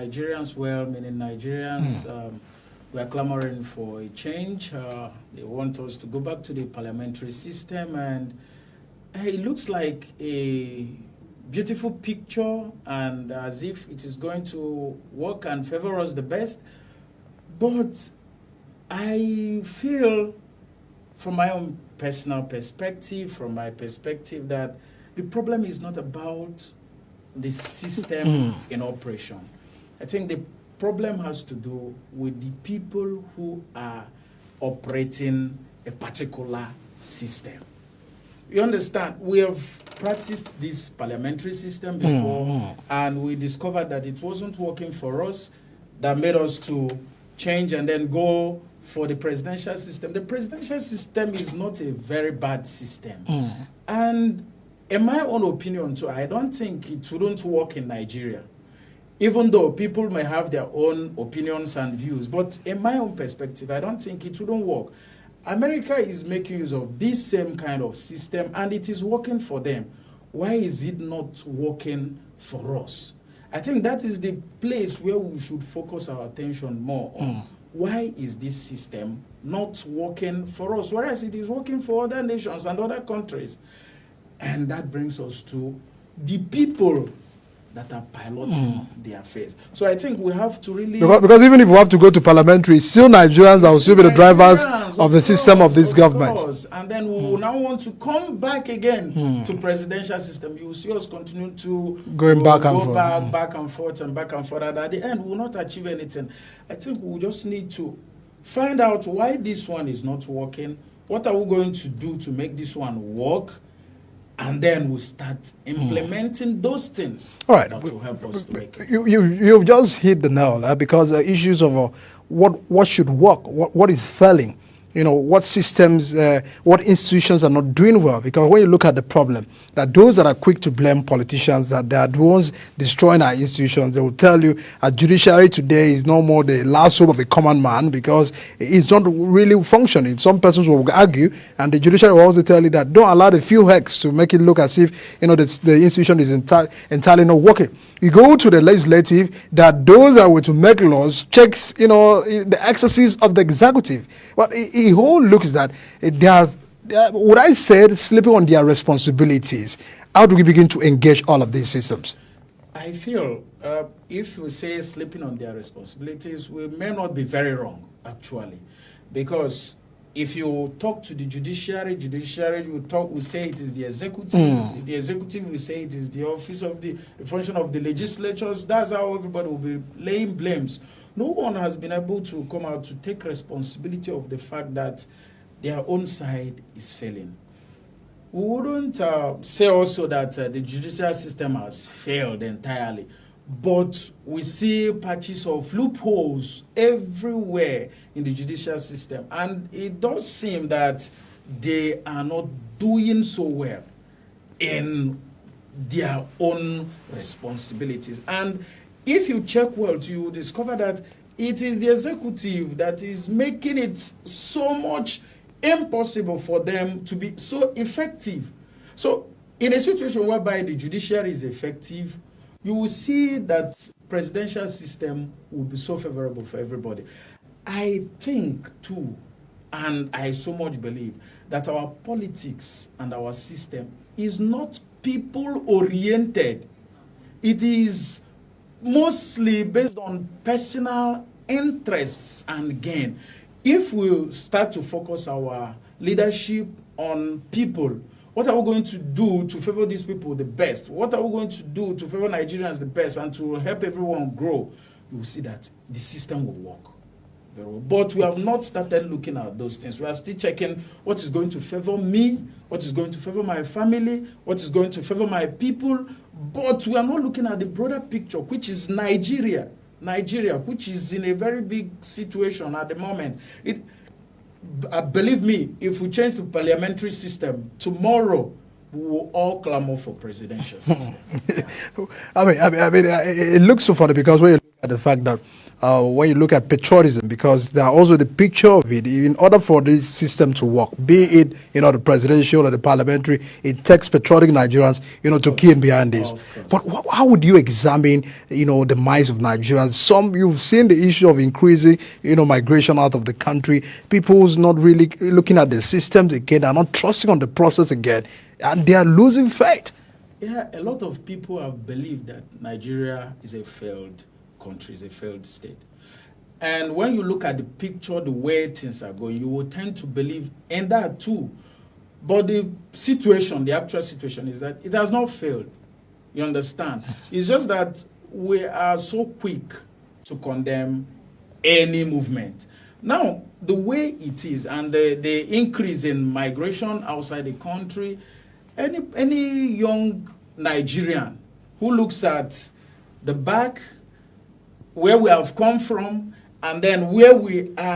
Nigerians well, meaning Nigerians we are clamoring for a change. They want us to go back to the parliamentary system, and it looks like a beautiful picture, and as if it is going to work and favor us the best. But I feel, from my own personal perspective, that the problem is not about the system in operation. I think the problem has to do with the people who are operating a particular system. You understand, we have practiced this parliamentary system before, and we discovered that it wasn't working for us. That made us to change and then go for the presidential system. The presidential system is not a very bad system. And in my own opinion too, I don't think it wouldn't work in Nigeria, even though people may have their own opinions and views. But in my own perspective, I don't think it wouldn't work. America is making use of this same kind of system, and it is working for them. Why is it not working for us? I think that is the place where we should focus our attention more on. Why is this system not working for us, whereas it is working for other nations and other countries? And that brings us to the people that are piloting the affairs. So I think we have to really... Because even if we have to go to parliamentary, still Nigerians that will still be the drivers of the system of this government. And then we will now want to come back again to presidential system. You will see us continue to go back and forth. And at the end, we will not achieve anything. I think we just need to find out why this one is not working. What are we going to do to make this one work? And then we start implementing those things that will help us to make it. You've just hit the nail, because issues of what should work, what is failing, what systems, what institutions are not doing well. Because when you look at the problem, that those that are quick to blame politicians, that they are the ones destroying our institutions, they will tell you a judiciary today is no more the last hope of the common man, because it's not really functioning. Some persons will argue, and the judiciary will also tell you that don't allow the few hacks to make it look as if the institution is entirely not working. You go to the legislative, that those that were to make laws checks the excesses of the executive. But it whole looks that they are, what I said, sleeping on their responsibilities. How do we begin to engage all of these systems? I feel if we say sleeping on their responsibilities, we may not be very wrong, actually. Because if you talk to the judiciary will say it is the executive. The executive will say it is the office of the function of the legislatures. That's how everybody will be laying blames. No one has been able to come out to take responsibility of the fact that their own side is failing. We wouldn't say also that the judicial system has failed entirely, but we see patches of loopholes everywhere in the judicial system, and it does seem that they are not doing so well in their own responsibilities. And if you check well, you will discover that it is the executive that is making it so much impossible for them to be so effective. So in a situation whereby the judiciary is effective, you will see that presidential system will be so favorable for everybody. I think too, and I so much believe, that our politics and our system is not people-oriented. It is mostly based on personal interests and gain. If we start to focus our leadership on people, what are we going to do to favor these people the best? What are we going to do to favor Nigerians the best and to help everyone grow? You will see that the system will work very well. But we have not started looking at those things. We are still checking what is going to favor me, what is going to favor my family, what is going to favor my people. But we are not looking at the broader picture, which is Nigeria, which is in a very big situation at the moment. Believe me, if we change to parliamentary system, tomorrow we will all clamor for presidential system. I mean, it looks so funny because when you look the fact that when you look at patriotism, because there are also the picture of it, in order for this system to work, be it, the presidential or the parliamentary, it takes patriotic Nigerians, to key in behind this. But how would you examine, the minds of Nigerians? You've seen the issue of increasing, migration out of the country. People's not really looking at the systems again, are not trusting on the process again, and they are losing faith. Yeah, a lot of people have believed that Nigeria is a failed country, is a failed state. And when you look at the picture, the way things are going, you will tend to believe in that too. But the situation, the actual situation is that it has not failed. You understand? It's just that we are so quick to condemn any movement. Now, the way it is and the increase in migration outside the country, any young Nigerian who looks at the back, where we have come from, and then where we are